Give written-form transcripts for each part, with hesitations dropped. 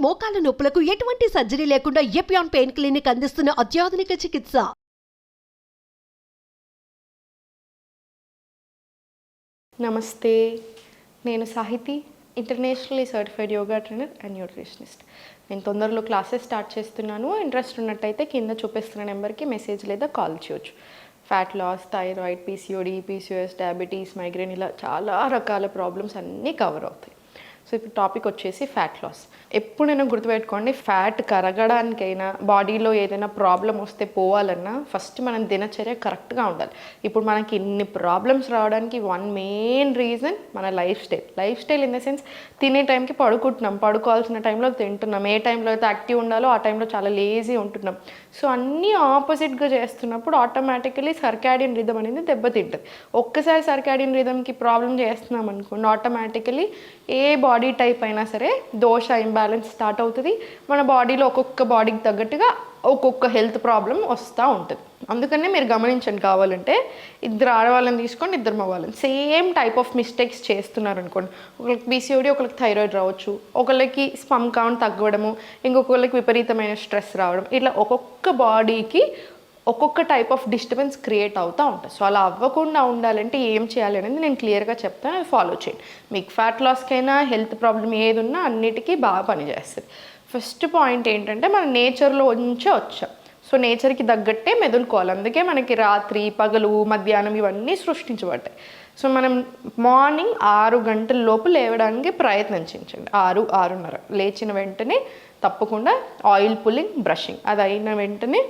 మోకాల నొప్పులకు ఎటువంటి సర్జరీ లేకుండా ఎపియాన్ పెయిన్ క్లినిక్ అందిస్తున్న అత్యాధునిక చికిత్స. నమస్తే, నేను Sahithi, internationally certified yoga trainer and nutritionist. నేను తొందరలో క్లాసెస్ స్టార్ట్ చేస్తున్నాను. ఇంట్రెస్ట్ ఉన్నట్టయితే కింద చూపిస్తున్న నెంబర్కి మెసేజ్ లేదా కాల్ చేయొచ్చు. Fat loss, thyroid, PCOD, PCOS, diabetes, migraine, ఇలా చాలా రకాల ప్రాబ్లమ్స్ అన్నీ కవర్ అవుతాయి. సో ఇప్పుడు టాపిక్ వచ్చేసి ఫ్యాట్ లాస్. ఎప్పుడైనా గుర్తుపెట్టుకోండి, ఫ్యాట్ కరగడానికైనా బాడీలో ఏదైనా ప్రాబ్లం వస్తే పోవాలన్నా ఫస్ట్ మనం దినచర్య కరెక్ట్గా ఉండాలి. ఇప్పుడు మనకి ఇన్ని ప్రాబ్లమ్స్ రావడానికి వన్ మెయిన్ రీజన్ మన life style in the sense తినే టైంకి పడుకుంటున్నాం, పడుకోవాల్సిన టైంలో తింటున్నాం, ఏ టైంలో అయితే యాక్టివ్ ఉండాలో ఆ టైంలో చాలా లేజీ ఉంటున్నాం. సో అన్నీ ఆపోజిట్గా చేస్తున్నప్పుడు ఆటోమేటికలీ సర్కాడియన్ రిథమ్ అనేది దెబ్బతింటుంది. ఒక్కసారి సర్కాడియన్ రిథమ్కి ప్రాబ్లం చేస్తున్నాం అనుకోండి, ఆటోమేటికలీ ఏ బాడీ టైప్ అయినా సరే దోష ఇంబ్యాలెన్స్ స్టార్ట్ అవుతుంది. మన బాడీలో ఒక్కొక్క బాడీకి తగ్గట్టుగా ఒక్కొక్క హెల్త్ ప్రాబ్లం వస్తూ ఉంటుంది. అందుకనే మీరు గమనించండి, కావాలంటే ఇద్దరు ఆడవాళ్ళని తీసుకోండి, ఇద్దరు మగవాళ్ళని సేమ్ టైప్ ఆఫ్ మిస్టేక్స్ చేస్తున్నారు అనుకోండి. ఒకరికి పీసీఓడి, ఒకరికి థైరాయిడ్ రావచ్చు, ఒకరికి స్పమ్ కౌంట్ తగ్గడము, ఇంకొకరికి విపరీతమైన స్ట్రెస్ రావడం, ఇట్లా ఒక్కొక్క బాడీకి ఒక్కొక్క టైప్ ఆఫ్ డిస్టర్బెన్స్ క్రియేట్ అవుతూ ఉంటుంది. సో అలా అవ్వకుండా ఉండాలంటే ఏం చేయాలి అనేది నేను క్లియర్గా చెప్తాను, అది ఫాలో చేయండి. మీకు ఫ్యాట్ లాస్కైనా హెల్త్ ప్రాబ్లం ఏది ఉన్నా అన్నిటికీ బాగా పనిచేస్తుంది. ఫస్ట్ పాయింట్ ఏంటంటే మనం నేచర్లో ఉంచే వచ్చాం. సో నేచర్కి తగ్గట్టే మెదులుకోవాలి. అందుకే మనకి రాత్రి, పగలు, మధ్యాహ్నం ఇవన్నీ సృష్టించబడ్డాయి. సో మనం మార్నింగ్ 6 గంటల లోపు లేవడానికి ప్రయత్నించండి. 6-6:30 లేచిన వెంటనే తప్పకుండా ఆయిల్ పుల్లింగ్, బ్రషింగ్, అది అయిన వెంటనే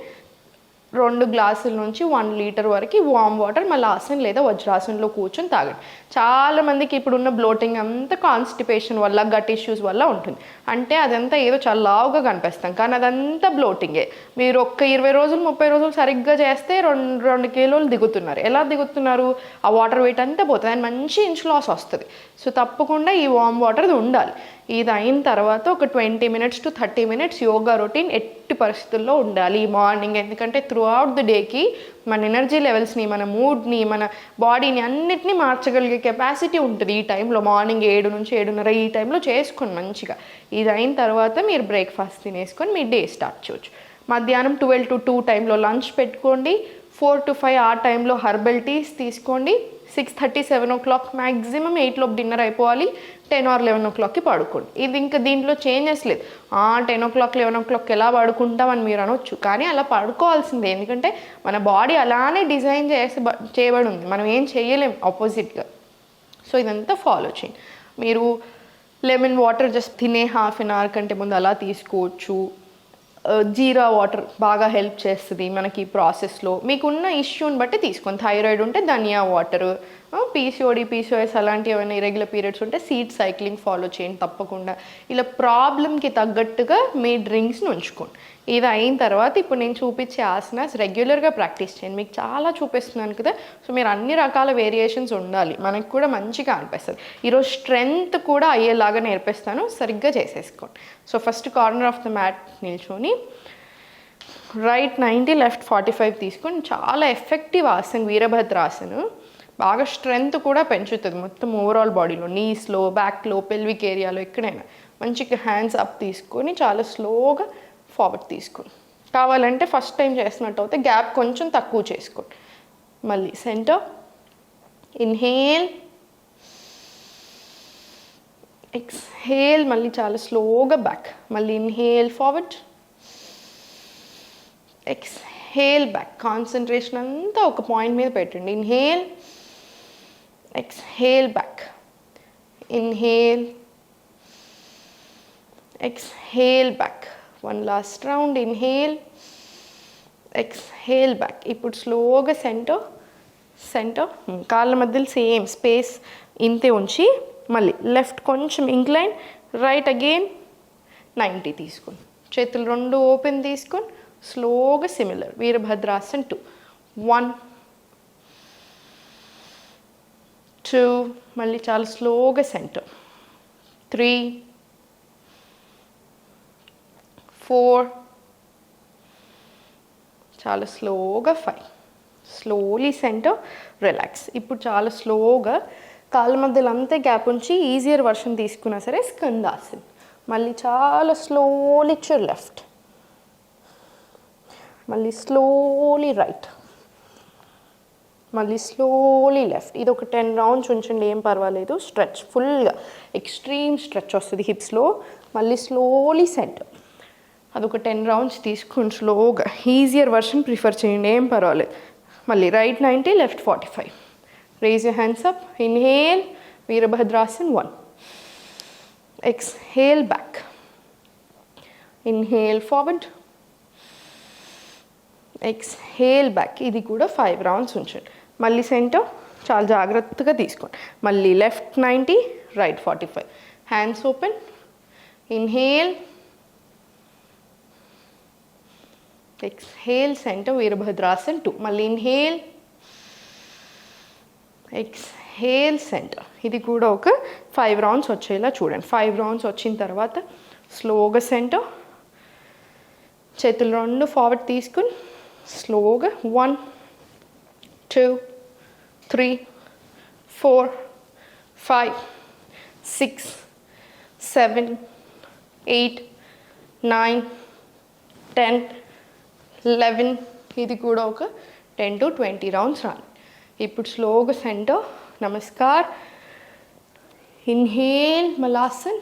2 గ్లాసుల నుంచి 1 లీటర్ వరకు వామ్ వాటర్ మళ్ళీ ఆసన్ లేదా వజ్రాసనంలో కూర్చొని తాగండి. చాలామందికి ఇప్పుడున్న బ్లోటింగ్ అంతా కాన్స్టిపేషన్ వల్ల, గట్ ఇష్యూస్ వల్ల ఉంటుంది. అంటే అదంతా ఏదో చాలా లావుగా కనిపిస్తాం, కానీ అదంతా బ్లోటింగే. మీరు ఒక్క 20 రోజులు 30 రోజులు సరిగ్గా చేస్తే 2 కిలోలు దిగుతున్నారు. ఎలా దిగుతున్నారు? ఆ వాటర్ వెయిట్ అంతా పోతుంది, అండ్ మంచి ఇంచ్ లాస్ వస్తుంది. సో తప్పకుండా ఈ వామ్ వాటర్ ఉండాలి. ఇది అయిన తర్వాత ఒక 20 minutes to 30 minutes yoga routine ఎట్టి పరిస్థితుల్లో ఉండాలి మార్నింగ్. ఎందుకంటే త్రూ అవుట్ ది డేకి మన ఎనర్జీ లెవెల్స్ని, మన మూడ్ని, మన బాడీని అన్నిటినీ మార్చగలిగే కెపాసిటీ ఉంటుంది ఈ టైంలో. మార్నింగ్ 7 నుంచి 7:30 ఈ టైంలో చేసుకోండి మంచిగా. ఇది అయిన తర్వాత మీరు బ్రేక్ఫాస్ట్ తినేసుకొని మీ డే స్టార్ట్ చేయొచ్చు. మధ్యాహ్నం 12 to 2 టైంలో లంచ్ పెట్టుకోండి. 4 to 5 ఆ టైంలో హర్బల్ టీస్ తీసుకోండి. 6:30, 7 o'clock, మ్యాక్సిమం 8 లోపు డిన్నర్ అయిపోవాలి. 10 or 11 o'clockకి పడుకోండి. ఇది ఇంకా దీంట్లో చేంజెస్ లేదు. 10 o'clock 11 o'clock ఎలా పడుకుంటామని మీరు అనొచ్చు, కానీ అలా పడుకోవాల్సిందే. ఎందుకంటే మన బాడీ అలానే డిజైన్ చేయబడి ఉంది, మనం ఏం చేయలేం ఆపోజిట్గా. సో ఇదంతా ఫాలో చేయండి. మీరు లెమన్ వాటర్ జస్ట్ తినే హాఫ్ అన్ అవర్ కంటే ముందు అలా తీసుకోవచ్చు. జీరా వాటర్ బాగా హెల్ప్ చేస్తుంది మనకి ఈ ప్రాసెస్లో. మీకున్న ఇష్యూని బట్టి తీసుకోండి. థైరాయిడ్ ఉంటే ధనియా వాటర్, పీసీఓడి, పీసీఓఎస్ అలాంటి ఏమైనా ఇరెగ్యులర్ పీరియడ్స్ ఉంటే సీడ్ సైక్లింగ్ ఫాలో చేయండి తప్పకుండా. ఇలా ప్రాబ్లంకి తగ్గట్టుగా మీ డ్రింక్స్ని ఉంచుకోండి. ఇది అయిన తర్వాత ఇప్పుడు నేను చూపించే ఆసనాస్ రెగ్యులర్గా ప్రాక్టీస్ చేయండి. మీకు చాలా చూపిస్తున్నాను కదా, సో మీరు అన్ని రకాల వేరియేషన్స్ ఉండాలి, మనకు కూడా మంచిగా అనిపిస్తుంది. ఈరోజు స్ట్రెంగ్త్ కూడా అయ్యేలాగా నేర్పిస్తాను, సరిగ్గా చేసేసుకోండి. So first corner of the mat నిల్చొని రైట్ 90, లెఫ్ట్ 45 తీసుకొని చాలా ఎఫెక్టివ్ ఆసన వీరభద్రాసన. బాగా స్ట్రెంగ్త్ కూడా పెంచుతుంది మొత్తం ఓవరాల్ బాడీలో, నీస్లో, బ్యాక్లో, పెల్విక్ ఏరియాలో, ఎక్కడైనా. మంచిగా హ్యాండ్స్ అప్ తీసుకొని చాలా స్లోగా ఫార్వర్డ్ తీసుకోండి. కావాలంటే ఫస్ట్ టైం చేస్తున్నట్టు అయితే గ్యాప్ కొంచెం తక్కువ చేసుకోండి. మళ్ళీ సెంటర్, ఇన్హేల్, ఎక్స్హేల్, మళ్ళీ చాలా స్లోగా బ్యాక్. మళ్ళీ inhale forward, exhale back. Concentration అంతా ఒక పాయింట్ మీద పెట్టండి. Inhale, exhale back, inhale, exhale back. One last round. Inhale, exhale back. ఇప్పుడు స్లోగా సెంటర్ కాళ్ళ మధ్యలో సేమ్ స్పేస్ ఇంతే ఉంచి మళ్ళీ లెఫ్ట్ కొంచెం ఇంక్లైన్, రైట్ అగైన్ 90 తీసుకొని చేతులు 2 ఓపెన్ తీసుకొని స్లోగా సిమిలర్ వీరభద్రాసన్ 2. 1 2, మళ్ళీ చాలా స్లోగా సెంటర్. 3 4, చాలా స్లోగా 5. Slowly centre, relax. ఇప్పుడు చాలా స్లోగా కాళ్ళ మధ్యలో అంతే గ్యాప్ ఉంచి ఈజియర్ వర్షన్ తీసుకున్నా సరే స్కందాసన్. మళ్ళీ చాలా స్లోలీ టు లెఫ్ట్, మళ్ళీ స్లోలీ రైట్, మళ్ళీ స్లోలీ లెఫ్ట్. ఇది ఒక 10 రౌండ్స్ ఉంచండి, ఏం పర్వాలేదు. స్ట్రెచ్ ఫుల్గా, ఎక్స్ట్రీమ్ స్ట్రెచ్ వస్తుంది హిప్స్లో. మళ్ళీ స్లోలీ సెంటర్, అదొక 10 రౌండ్స్ తీసుకుని స్లోగా. ఈజియర్ వర్షన్ ప్రిఫర్ చేయండి, ఏం పర్వాలేదు. మళ్ళీ right 90, left 45. Raise your hands up. Inhale, Virabhadrasana 1. Exhale back. Inhale forward, exhale back. ఇది కూడా 5 రౌండ్స్ ఉంచండి. మళ్ళీ సెంటర్ చాలా జాగ్రత్తగా తీసుకోండి. మళ్ళీ left 90, right 45. Hands open. Inhale, exhale center, Virabhadrasana 2. మళ్ళీ ఇన్హేల్, ఎక్స్హేల్ సెంటర్. ఇది కూడా ఒక 5 రౌండ్స్ వచ్చేలా చూడండి. 5 రౌండ్స్ వచ్చిన తర్వాత స్లోగా సెంటర్, చేతులు 2 ఫార్వర్డ్ తీసుకుని స్లోగా 1, 2, 3, 4, 5, 6, 7, 8, 9, 10, 11. ఇది కూడా ఒక 10 to 20 రౌండ్స్ రాను. ఇప్పుడు స్లోగా center, namaskar. Inhale Malasana,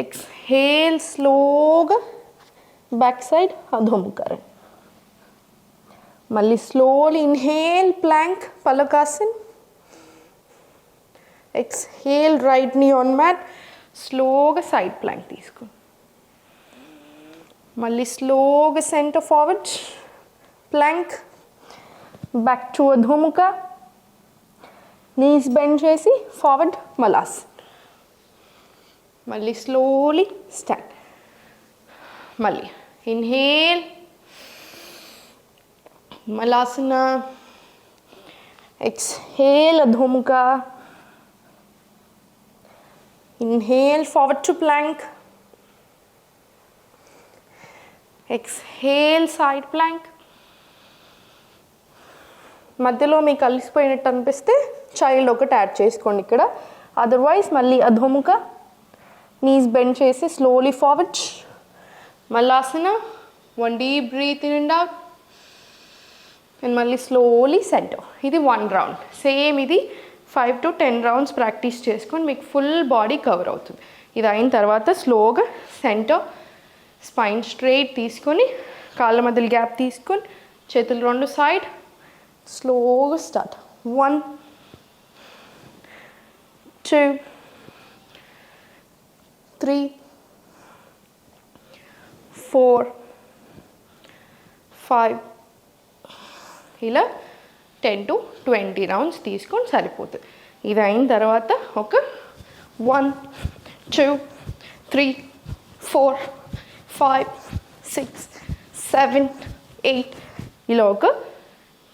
exhale స్లోగా బ్యాక్ సైడ్ అధోముఖారన్. మళ్ళీ slowly inhale plank Phalakasana. Exhale right knee on mat, స్లోగా సైడ్ ప్లాంక్ తీసుకో. మళ్ళీ స్లోగా center forward plank, back to Adho Mukha. Knees bend చేసి ఫార్వర్డ్ మలాస్. మళ్ళీ స్లోలీ స్టాండ్. మళ్ళీ inhale Malasana, exhale Adho Mukha. Inhale forward to plank, exhale side plank. మధ్యలో మీకు కలిసిపోయినట్టు అనిపిస్తే చైల్డ్ ఒకటి యాడ్ చేసుకోండి ఇక్కడ. అదర్వైజ్ మళ్ళీ అధోముఖ, నీస్ బెండ్ చేసి స్లోలీ ఫార్వర్డ్ మలాసన. 1 deep breath in and out. And మళ్ళీ స్లోలీ సెంటర్. ఇది 1 రౌండ్. సేమ్ ఇది 5 to 10 రౌండ్స్ ప్రాక్టీస్ చేసుకొని మీకు ఫుల్ బాడీ కవర్ అవుతుంది. ఇది అయిన తర్వాత స్లోగా సెంటర్, స్పైన్ స్ట్రైట్ తీసుకొని కాళ్ళ మధ్యలో గ్యాప్ తీసుకొని చేతులు 2 సైడ్, స్లోగా స్టార్ట్. 1, 2, 3, 4, 5. ఇలా 10 to 20 రౌండ్స్ తీసుకొని సరిపోతుంది. ఇది అయిన తర్వాత ఒక 1, 2, 3, 4, 5, 6, 7, 8. ఇలా ఒక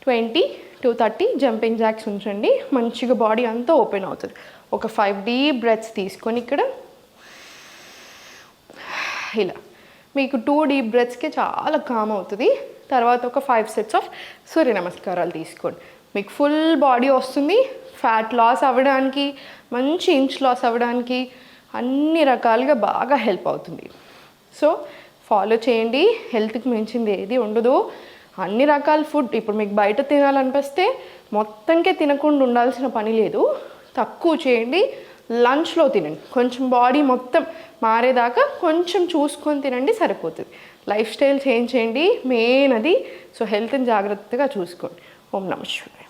20 to 30 జంపింగ్ జాక్స్ ఉంచండి. మంచిగా బాడీ అంతా ఓపెన్ అవుతుంది. ఒక 5 డీప్ బ్రెత్స్ తీసుకొని ఇక్కడ ఇలా మీకు 2 డీప్ బ్రెత్స్కి చాలా కామ్ అవుతుంది. తర్వాత ఒక 5 సెట్స్ ఆఫ్ సూర్య నమస్కారాలు తీసుకోండి. మీకు ఫుల్ బాడీ వస్తుంది. ఫ్యాట్ లాస్ అవ్వడానికి, మంచి ఇంచ్ లాస్ అవ్వడానికి అన్ని రకాలుగా బాగా హెల్ప్ అవుతుంది. సో ఫాలో చేయండి. హెల్త్కి మించింది ఏది ఉండదు. అన్ని రకాల ఫుడ్ ఇప్పుడు మీకు బయట తినాలనిపిస్తే మొత్తంకే తినకుండా ఉండాల్సిన పని లేదు. తక్కువ చేయండి. లంచ్లో తినండి. కొంచెం బాడీ మొత్తం మారేదాకా కొంచెం చూసుకొని తినండి, సరిపోతుంది. లైఫ్ స్టైల్ చేంజ్ చేయండి, మెయిన్ అది. సో హెల్త్ని జాగ్రత్తగా చూసుకోండి. ఓం నమః శివాయ.